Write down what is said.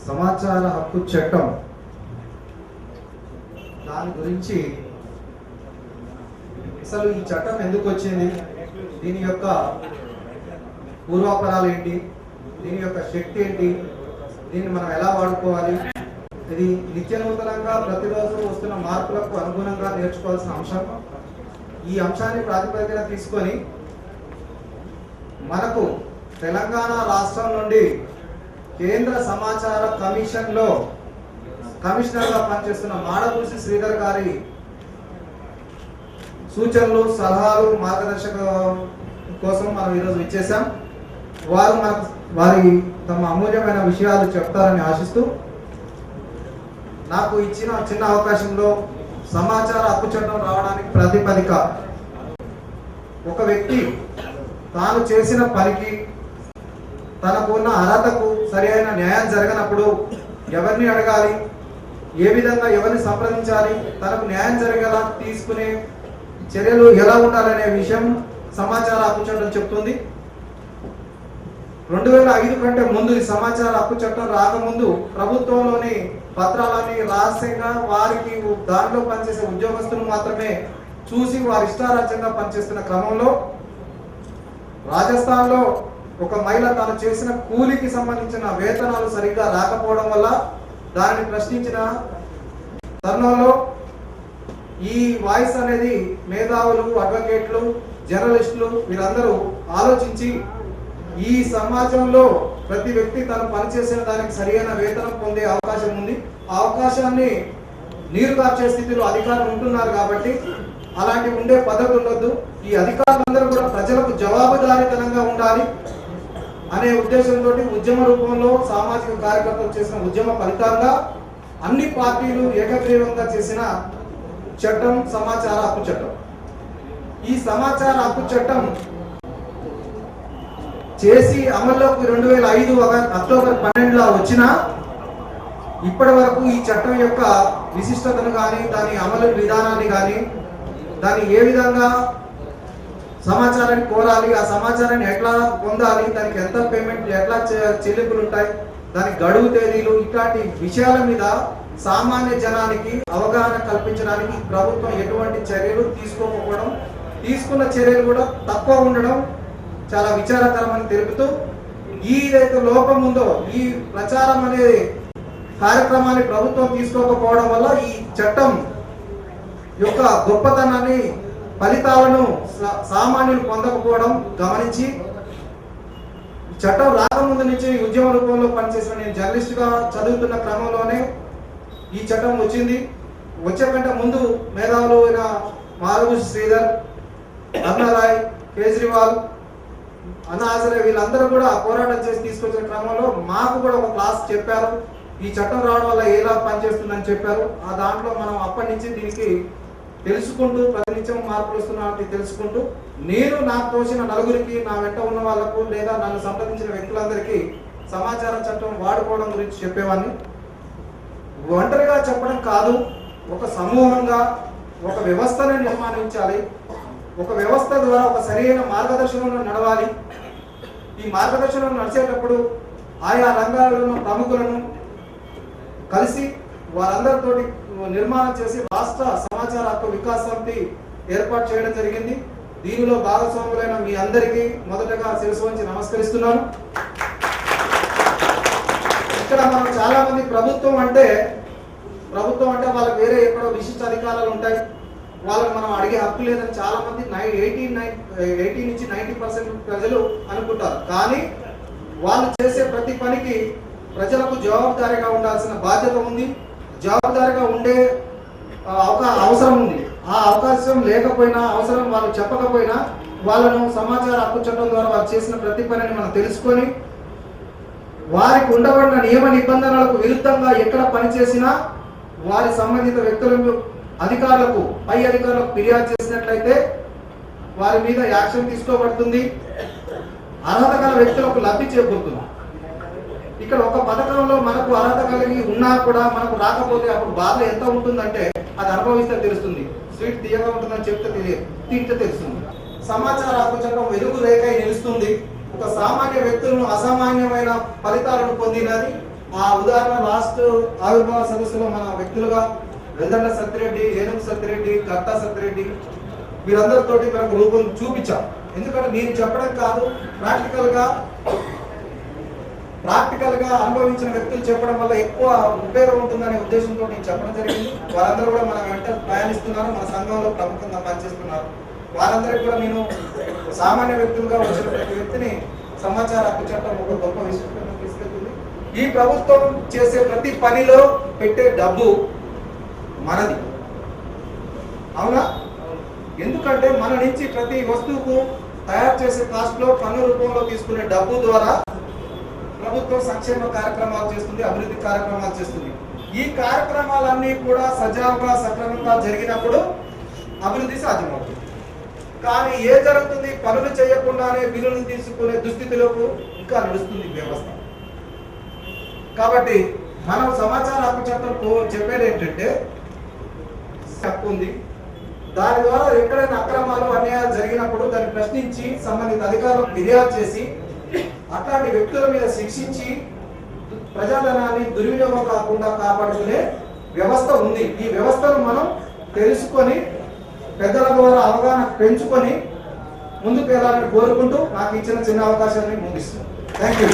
సమాచార హక్కు చట్టం దాని గురించి అసలు ఈ చట్టం ఎందుకు వచ్చింది, దీని యొక్క పూర్వాపరాలు ఏంటి, దీని యొక్క శక్తి ఏంటి, దీన్ని మనం ఎలా వాడుకోవాలి, ఇది నిత్య నూతనంగా ప్రతిరోజు వస్తున్న మార్పులకు అనుగుణంగా నేర్చుకోవాల్సిన అంశం. ఈ అంశాన్ని ప్రాతిపదికన తీసుకొని మనకు తెలంగాణ రాష్ట్రం నుండి కేంద్ర సమాచార కమిషన్లో కమిషనర్గా పనిచేస్తున్న మాడపూసి శ్రీధర్ గారి సూచనలు, సలహాలు, మార్గదర్శక కోసం మనం ఈరోజు ఇచ్చేసాం. వారు వారి తమ అమూల్యమైన విషయాలు చెప్తారని ఆశిస్తూ నాకు ఇచ్చిన చిన్న అవకాశంలో సమాచార హక్కు చట్టం రావడానికి ప్రాతిపదిక ఒక వ్యక్తి తాను చేసిన పనికి తనకు ఉన్న అర్హతకు సరైన న్యాయం జరగనప్పుడు ఎవరిని అడగాలి, ఏ విధంగా ఎవరిని సంప్రదించాలి, తనకు న్యాయం జరిగేలా తీసుకునే చర్యలు ఎలా ఉండాలనే విషయం సమాచార హక్కు చట్టం చెప్తుంది. 2005 కంటే ముందు ఈ సమాచార హక్కు చట్టం రాకముందు ప్రభుత్వంలోని పత్రాలని రహస్యంగా వారికి దానిలో పనిచేసే ఉద్యోగస్తులు మాత్రమే చూసి వారి ఇష్టారాజ్యంగా పనిచేస్తున్న క్రమంలో రాజస్థాన్లో ఒక మహిళ తాను చేసిన కూలికి సంబంధించిన వేతనాలు సరిగ్గా రాకపోవడం వల్ల దానిని ప్రశ్నించిన తరుణంలో ఈ వాయిస్ అనేది మేధావులు, అడ్వకేట్లు, జర్నలిస్టులు వీరందరూ ఆలోచించి ఈ సమాజంలో ప్రతి వ్యక్తి తను పనిచేసిన దానికి సరైన వేతనం పొందే అవకాశం ఉంది. ఆ అవకాశాన్ని నీరు కార్చే స్థితిలో అధికారులు ఉంటున్నారు కాబట్టి అలాంటి ఉండే పద్ధతి ఉండొద్దు. ఈ అధికారులందరూ కూడా ప్రజలకు జవాబుదారీతనంగా ఉండాలి అనే ఉద్దేశంతో ఉద్యమ రూపంలో సామాజిక కార్యకర్తలు చేసిన ఉద్యమ ఫలితంగా అన్ని పార్టీలు ఏకగ్రీవంగా చేసిన చట్టం సమాచార హక్కు చట్టం. ఈ సమాచార హక్కు చట్టం చేసి అమల్లోకి 2005 అక్టోబర్ 12 వచ్చిన ఇప్పటి వరకు ఈ చట్టం యొక్క విశిష్టతను కానీ, దాని అమలు విధానాన్ని కానీ, దాన్ని ఏ విధంగా సమాచారాన్ని కోరాలి, ఆ సమాచారాన్ని ఎట్లా పొందాలి, దానికి ఎంత పేమెంట్, ఎట్లా చెల్లింపులు ఉంటాయి, దానికి గడువు తేదీలు, ఇట్లాంటి విషయాల మీద సామాన్య జనానికి అవగాహన కల్పించడానికి ప్రభుత్వం ఎటువంటి చర్యలు తీసుకోకపోవడం, తీసుకున్న చర్యలు కూడా తక్కువ ఉండడం చాలా విచారకరమని తెలుపుతూ, ఏదైతే లోపం ఉందో ఈ ప్రచారం అనే కార్యక్రమాన్ని ప్రభుత్వం తీసుకోకపోవడం వల్ల ఈ చట్టం యొక్క గొప్పతనాన్ని, ఫలితాలను సామాన్యులు పొందకపోవడం గమనించి చట్టం రాకముందు నుంచి ఉద్యమ రూపంలో పనిచేసిన నేను జర్నలిస్ట్గా చదువుతున్న క్రమంలోనే ఈ చట్టం వచ్చింది. వచ్చే కంటే ముందు మేధావులు అయిన మాడపూసి శ్రీధర్, అరుణారాయ్, కేజ్రీవాల్, అన్నా హజారే వీళ్ళందరూ కూడా పోరాటం చేసి తీసుకొచ్చిన క్రమంలో మాకు కూడా ఒక క్లాస్ చెప్పారు. ఈ చట్టం రావడం వల్ల ఎలా పనిచేస్తుందని చెప్పారు. ఆ దాంట్లో మనం అప్పటి నుంచి దీనికి తెలుసుకుంటూ ప్రతినిత్యం మార్పులు వస్తున్నట్టు తెలుసుకుంటూ నేను నాకు తోచిన నలుగురికి, నా వెంట ఉన్న వాళ్లకు లేదా నన్ను సంప్రదించిన వ్యక్తులందరికీ సమాచార చట్టం వాడుకోవడం గురించి చెప్పేవాడిని. ఒంటరిగా చెప్పడం కాదు, ఒక సమూహంగా ఒక వ్యవస్థను నిర్మాణించాలి. ఒక వ్యవస్థ ద్వారా ఒక సరైన మార్గదర్శనంలో నడవాలి. ఈ మార్గదర్శనం నడిచేటప్పుడు ఆయా రంగాలలో ఉన్న ప్రముఖులను కలిసి వారందరితోటి నిర్మాణం చేసి రాష్ట్ర సమాచార హక్కు వికాస సమితి ఏర్పాటు చేయడం జరిగింది. దీనిలో భాగస్వాములైన మీ అందరికీ మొదటగా శిరస్సు వంచి నమస్కరిస్తున్నాను. ఇక్కడ మనం చాలా మంది ప్రభుత్వం అంటే వాళ్ళకి వేరే ఎక్కడో విశిష్ట అధికారాలు ఉంటాయి, వాళ్ళని మనం అడిగే హక్కు లేదని చాలా మంది 80 నుంచి 90% ప్రజలు అనుకుంటారు. కానీ వాళ్ళు చేసే ప్రతి పనికి ప్రజలకు జవాబుదారీగా ఉండాల్సిన బాధ్యత ఉంది, జవాబుదారీగా ఉండే అవసరం ఉంది. ఆ అవకాశం లేకపోయినా, అవసరం వాళ్ళు చెప్పకపోయినా వాళ్ళను సమాచార హక్కు చట్టం ద్వారా వారు చేసిన ప్రతి పనిని మనం తెలుసుకొని వారికి ఉండబడిన నియమ నిబంధనలకు విరుద్ధంగా ఎక్కడ పనిచేసినా వారి సంబంధిత వ్యక్తులకు, అధికారులకు, పై అధికారులకు ఫిర్యాదు చేసినట్లయితే వారి మీద యాక్షన్ తీసుకోబడుతుంది. అర్హత గల వ్యక్తులకు లబ్ధి చేకూరుతుంది. ఇక్కడ ఒక పథకంలో మనకు అర్హత కలిగి ఉన్నా కూడా మనకు రాకపోతే అప్పుడు బాధ ఎంత ఉంటుందంటే అది అనుభవిస్తే తెలుస్తుంది. స్వీట్ తీయగా ఉంటుందని చెప్తే తింటే తెలుస్తుంది. సమాచార హక్కు చట్టం వెలుగు రేఖై నిలుస్తుంది. ఒక సామాన్య వ్యక్తులను అసామాన్యమైన ఫలితాలను పొందినది ఆ ఉదాహరణ లాస్ట్ ఆవిర్భావ సదస్సులో మన వ్యక్తులుగా వెల్దండ సత్యరెడ్డి, ఏనుగు సత్యరెడ్డి, కర్తా సత్యరెడ్డి వీరందరితోటి మనకు రూపం చూపించాం. ఎందుకంటే నేను చెప్పడం కాదు, ప్రాక్టికల్ గా అనుభవించిన వ్యక్తులు చెప్పడం వల్ల ఎక్కువ ఉపయోగం ఉంటుందనే ఉద్దేశంతో నేను చెప్పడం జరిగింది. వారందరూ కూడా మన వెంట ప్రయాణిస్తున్నారు, మన సంఘంలో ప్రముఖంగా పనిచేస్తున్నారు. వారందరికీ కూడా నేను సామాన్య వ్యక్తులుగా వచ్చిన ప్రతి వ్యక్తిని సమాచార హక్కు చట్టం ఒక గొప్ప విషయం తీసుకెళ్తుంది. ఈ ప్రభుత్వం చేసే ప్రతి పనిలో పెట్టే డబ్బు మనది, అవునా? ఎందుకంటే మన నుంచి ప్రతి వస్తువుకు తయారు చేసే కాస్ట్ లో పన్ను రూపంలో తీసుకునే డబ్బు ద్వారా ప్రభుత్వం సంక్షేమ కార్యక్రమాలు చేస్తుంది, అభివృద్ధి కార్యక్రమాలు చేస్తుంది. ఈ కార్యక్రమాలన్నీ కూడా సజావుగా సక్రమంగా జరిగినప్పుడు అభివృద్ధి సాధ్యమవుతుంది. కానీ ఏ జరుగుతుంది? పనులు చేయకుండానే బిల్లులు తీసుకునే దుస్థితిలోకి ఇంకా నడుస్తుంది వ్యవస్థ. కాబట్టి మనం సమాచార హక్కు చట్టంకు చెప్పేది ఏంటంటే, హక్కు ఉంది, దాని ద్వారా ఎక్కడైనా అక్రమాలు అన్యాయాలు జరిగినప్పుడు దాన్ని ప్రశ్నించి సంబంధిత అధికారులకు ఫిర్యాదు చేసి అట్లాంటి వ్యక్తుల మీద శిక్షించి ప్రజాధనాన్ని దుర్వినియోగం కాకుండా కాపాడుకునే వ్యవస్థ ఉంది. ఈ వ్యవస్థను మనం తెలుసుకొని పెద్దల ద్వారా అవగాహన పెంచుకొని ముందుకు వెళ్ళాలని కోరుకుంటూ నాకు ఇచ్చిన చిన్న అవకాశాన్ని ముగిస్తున్నాను. Thank you.